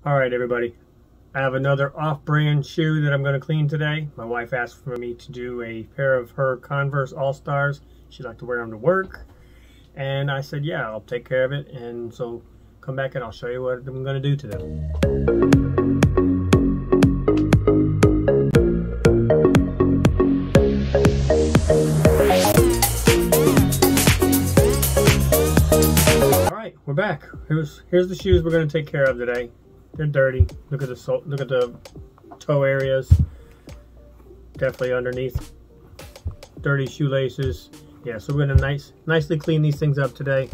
Alright everybody, I have another off-brand shoe that I'm going to clean today. My wife asked for me to do a pair of her Converse All Stars. She liked to wear them to work. And I said, yeah, I'll take care of it. And so come back and I'll show you what I'm going to do to them. Alright, we're back. Here's the shoes we're going to take care of today. They're dirty. Look at the toe areas. Definitely underneath. Dirty shoelaces. Yeah, so we're gonna nicely clean these things up today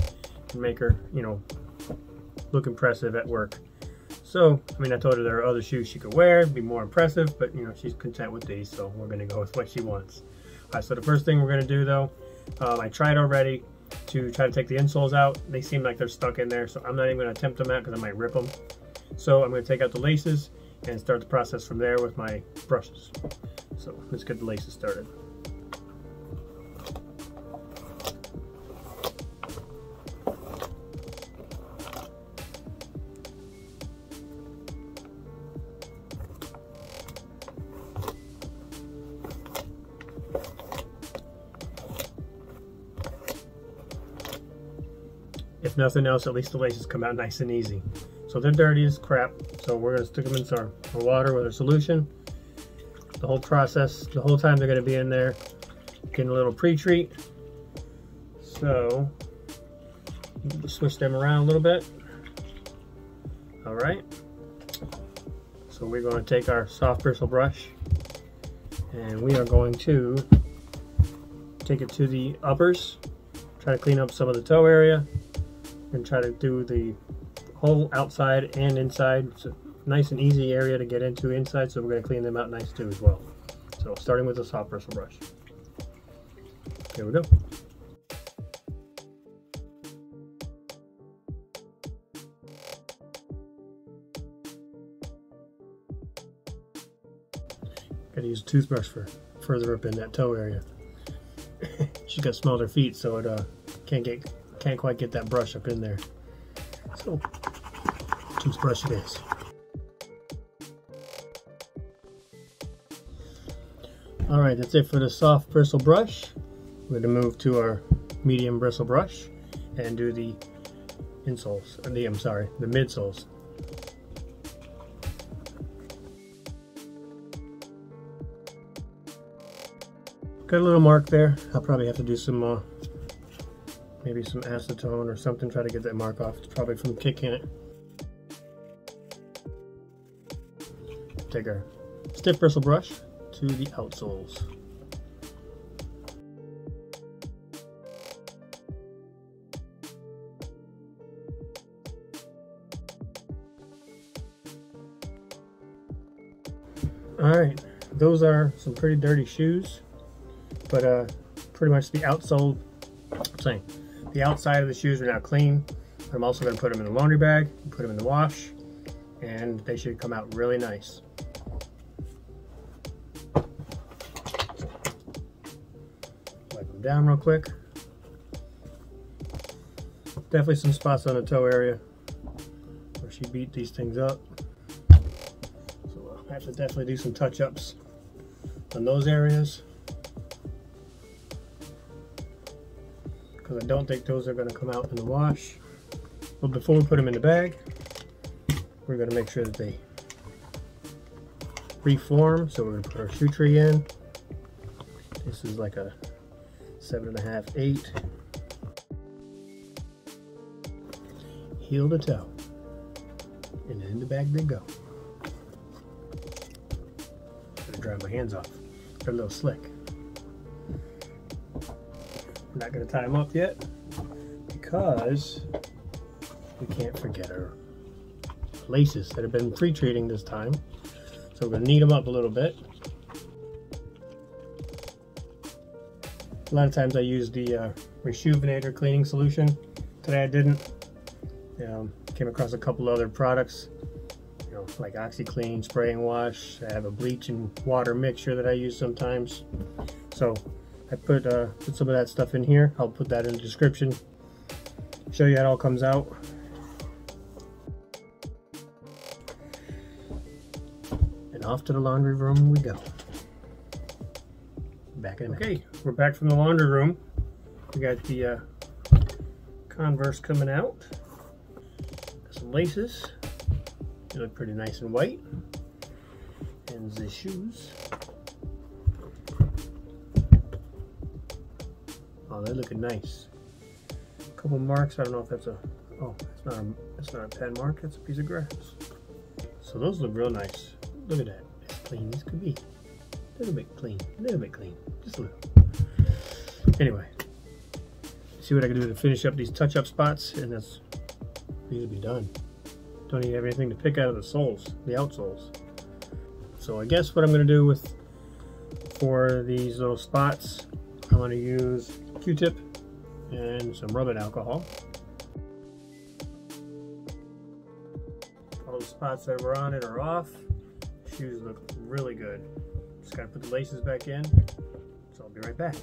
and make her, look impressive at work. So, I mean, I told her there are other shoes she could wear, be more impressive, but she's content with these, so we're gonna go with what she wants. All right, so the first thing we're gonna do though, I tried already to try to take the insoles out. They seem like they're stuck in there, so I'm not even gonna attempt them out because I might rip them. So I'm going to take out the laces and start the process from there with my brushes. So let's get the laces started. If nothing else, at least the laces come out nice and easy. So they're dirty as crap, so we're going to stick them in some water with a solution. The whole process, the whole time they're going to be in there, getting a little pre-treat. So, switch them around a little bit. Alright. So we're going to take our soft bristle brush, and we are going to take it to the uppers, try to clean up some of the toe area, and try to do the whole outside and inside. It's a nice and easy area to get into inside, so we're going to clean them out nice too as well. So starting with the soft bristle brush. Here we go. Got to use a toothbrush for further up in that toe area. She's got smaller feet, so it can't quite get that brush up in there. So toothbrush it is. Alright, that's it for the soft bristle brush. We're going to move to our medium bristle brush and do the insoles, the midsoles. Got a little mark there. I'll probably have to do some maybe some acetone or something, try to get that mark off. It's probably from kicking it. Take our stiff bristle brush to the outsoles. Alright, those are some pretty dirty shoes, but pretty much the outsole, the outside of the shoes are now clean. I'm also going to put them in the laundry bag, put them in the wash, and they should come out really nice. Wipe them down real quick. Definitely some spots on the toe area where she beat these things up. So we'll have to definitely do some touch-ups on those areas, because I don't think those are going to come out in the wash. But before we put them in the bag, we're going to make sure that they reform. So we're going to put our shoe tree in. This is like a 7.5, 8. Heel to toe. And in the bag they go. I'm going to dry my hands off. They're a little slick. I'm not going to tie them up yet because we can't forget our laces that have been pre-treating this time. So we're going to knead them up a little bit. A lot of times I use the Reshoevn8r cleaning solution. Today I didn't. Came across a couple other products, like Oxi Clean spray and wash. I have a bleach and water mixture that I use sometimes. So I put some of that stuff in here. I'll put that in the description. Show you how it all comes out. And off to the laundry room we go. Back in a minute. Okay, we're back from the laundry room. We got the Converse coming out. Got some laces. They look pretty nice and white. And the shoes. Oh, they're looking nice. A couple marks. I don't know if that's a. Oh, it's not a pen mark. It's a piece of grass. So those look real nice. Look at that. As clean as could be. A little bit clean. A little bit clean. Just a little. Anyway, see what I can do to finish up these touch-up spots, and that's these will be done. Don't even have anything to pick out of the soles, the outsoles. So I guess what I'm going to do for these little spots, I'm going to use Q-tip and some rubbing alcohol. All the spots that were on it are off. Shoes look really good. Just got to put the laces back in. So I'll be right back.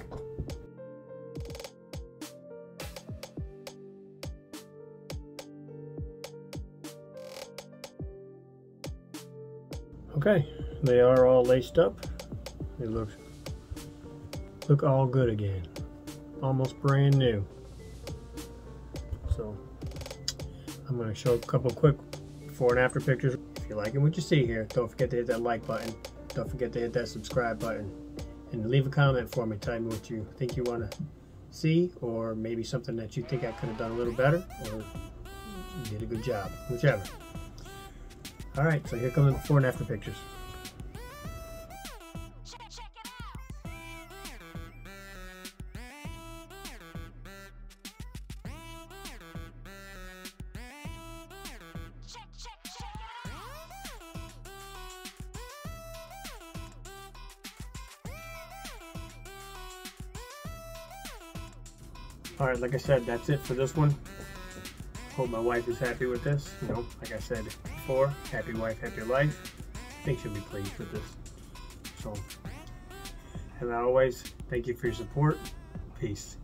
Okay, they are all laced up. They look all good again. Almost brand new. So I'm going to show a couple quick before and after pictures. If you're liking what you see here, don't forget to hit that like button. Don't forget to hit that subscribe button. And leave a comment for me. Tell me what you think you want to see, or maybe something that you think I could have done a little better, or you did a good job. Whichever. Alright, so here come the before and after pictures. Alright, like I said, that's it for this one. Hope my wife is happy with this. You know, like I said before, happy wife, happy life. I think she'll be pleased with this. So, as always, thank you for your support. Peace.